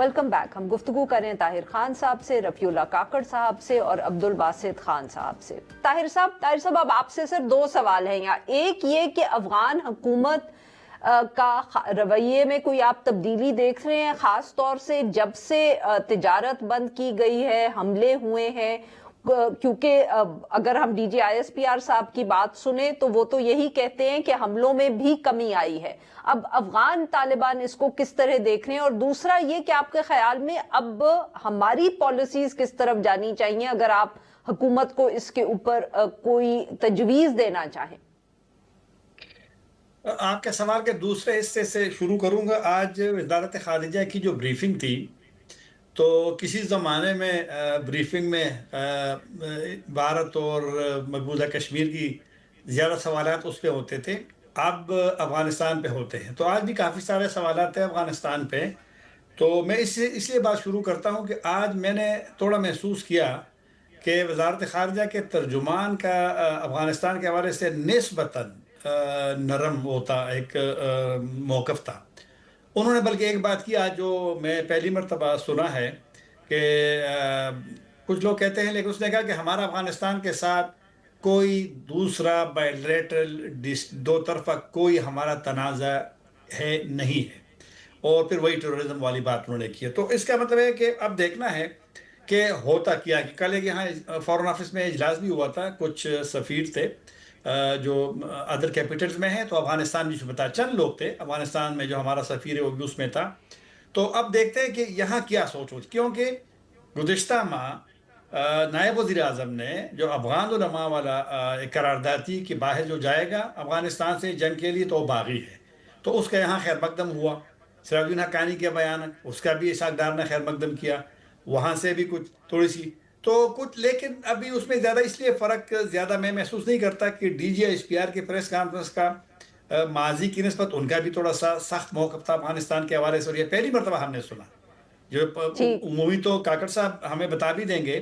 Welcome back. हम गुफ्तगू करें ताहिर खान साहब से, रफीउल्लाह काकड़ साहब से और अब्दुल बासित खान साहब से। ताहिर साहब अब आपसे सिर्फ दो सवाल हैं यहाँ। एक ये कि अफगान हुकूमत का रवैये में कोई आप तब्दीली देख रहे हैं, खास तौर से जब से तिजारत बंद की गई है, हमले हुए हैं, क्योंकि अगर हम DGISPR साहब की बात सुने तो वो तो यही कहते हैं कि हमलों में भी कमी आई है। अब अफगान तालिबान इसको किस तरह देख रहे हैं? और दूसरा ये कि आपके ख्याल में अब हमारी पॉलिसीज किस तरफ जानी चाहिए, अगर आप हुकूमत को इसके ऊपर कोई तजवीज देना चाहें? आपके सवाल के दूसरे हिस्से से शुरू करूंगा। आज वज़ारत ख़ारिजा की जो ब्रीफिंग थी, तो किसी ज़माने में ब्रीफिंग में भारत और मकबूजा कश्मीर की ज़्यादा सवालात उस पे होते थे, अब अफ़गानिस्तान पे होते हैं। तो आज भी काफ़ी सारे सवालात हैं अफ़गानिस्तान पे। तो मैं इसलिए बात शुरू करता हूँ कि आज मैंने थोड़ा महसूस किया कि वज़ारत ख़ारिजा के तर्जुमान का अफ़गानिस्तान के हवाले से निस्बतन नरम होता एक मौक़िफ़ था। उन्होंने बल्कि एक बात की आज जो मैं पहली मर्तबा सुना है कि कुछ लोग कहते हैं, लेकिन उसने कहा कि हमारा अफ़गानिस्तान के साथ कोई दूसरा बायलैटरल दो तरफ़ा कोई हमारा तनाज़ा है नहीं है। और फिर वही टेररिज्म वाली बात उन्होंने की है। तो इसका मतलब है कि अब देखना है कि होता क्या। कि कल एक यहाँ फॉरेन ऑफिस में इजलास भी हुआ था, कुछ सफ़ीर थे जो अदर कैपिटल्स में हैं, तो अफ़गानिस्तान भी उसमें था, चंद लोग थे अफ़गानिस्तान में, जो हमारा सफ़ीर है वो भी उसमें था। तो अब देखते हैं कि यहाँ क्या सोच हो, क्योंकि गुज़िश्ता माह नायब वज़ीर आज़म ने जो अफ़गान उलमा वाला एक करारदाद थी कि बाहर जो जाएगा अफ़गानिस्तान से जंग के लिए तो वो बागी है, तो उसका यहाँ खैर मकदम हुआ। सिराजुद्दीन हक्कानी के बयान, उसका भी इसाक डार ने खैर मकदम किया, वहाँ से भी कुछ थोड़ी सी तो कुछ, लेकिन अभी उसमें ज़्यादा इसलिए फ़र्क ज़्यादा मैं महसूस नहीं करता कि DGISPR की प्रेस कॉन्फ्रेंस का माजी की निस्बत उनका भी थोड़ा सा सख्त मौक़िफ़ था अफ़गानिस्तान के हवाले से, और ये पहली मरतबा हमने सुना। जो उमूमी तो काकड़ साहब हमें बता भी देंगे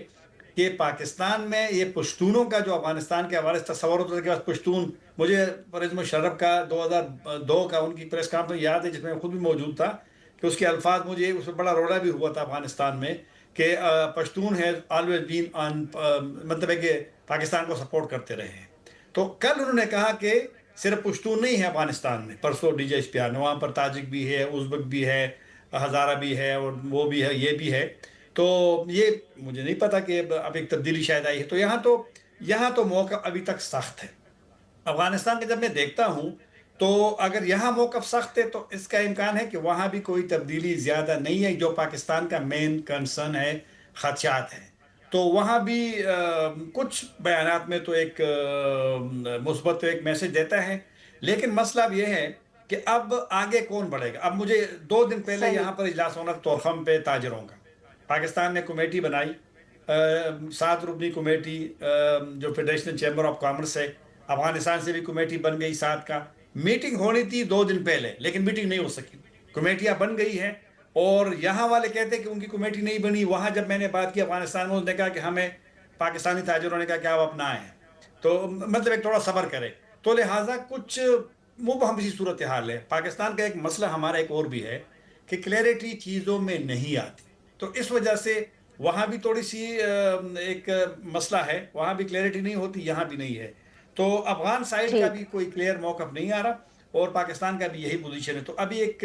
कि पाकिस्तान में ये पश्तूनों का जो अफ़गानिस्तान के हवाले से तस्वर होता था कि बस पश्तून, मुझे परवेज़ मुशर्रफ का 2002 का उनकी प्रेस कॉन्फ्रेंस याद है जिसमें खुद भी मौजूद था, कि उसके अल्फाज मुझे, उसमें बड़ा रोला भी हुआ था अफ़गानिस्तान में कि पश्तून है ऑलवेज बीन ऑन, मतलब है कि पाकिस्तान को सपोर्ट करते रहे हैं। तो कल उन्होंने कहा कि सिर्फ पश्तून नहीं है अफ़गानिस्तान में, परसों DGISPR ने, वहाँ पर ताजिक भी है, उज़्बेक भी है, हज़ारा भी है, और वो भी है, ये भी है। तो ये मुझे नहीं पता कि अब एक तब्दीली शायद आई है। तो यहाँ तो मौका अभी तक सख्त है अफ़गानिस्तान के। जब मैं देखता हूँ तो अगर यहाँ मौक़िफ़ सख्त है तो इसका इम्कान है कि वहाँ भी कोई तब्दीली ज़्यादा नहीं है। जो पाकिस्तान का मेन कंसर्न है, ख़दशात है, तो वहाँ भी कुछ बयानात में तो एक मुस्बत एक मैसेज देता है, लेकिन मसला अब ये है कि अब आगे कौन बढ़ेगा। अब मुझे 2 दिन पहले यहाँ पर इजलास होना तोरखम पे ताजरों का, पाकिस्तान ने कमेटी बनाई, 7 रुकनी कमेटी, जो फेडरेशन चैम्बर ऑफ कॉमर्स है, अफगानिस्तान से भी कमेटी बन गई 7 का। मीटिंग होनी थी 2 दिन पहले, लेकिन मीटिंग नहीं हो सकी। कमेटियां बन गई हैं, और यहाँ वाले कहते हैं कि उनकी कमेटी नहीं बनी। वहाँ जब मैंने बात की अफगानिस्तान में, उसने कहा कि हमें, पाकिस्तानी ताजरों ने कहा कि आप अपना आए, तो मतलब एक थोड़ा सब्र करें। तो लिहाजा कुछ मुबहम सी सूरत हाल है। पाकिस्तान का एक मसला हमारा एक और भी है कि क्लैरिटी चीज़ों में नहीं आती, तो इस वजह से वहाँ भी थोड़ी सी एक मसला है, वहाँ भी क्लैरिटी नहीं होती, यहाँ भी नहीं है। तो अफगान साइड का ठीक। भी कोई क्लियर मौक़िफ़ नहीं आ रहा, और पाकिस्तान का भी यही पोजीशन है। तो अभी एक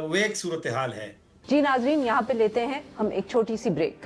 वेग सूरत हाल है। जी नाजरीन, यहाँ पे लेते हैं हम एक छोटी सी ब्रेक।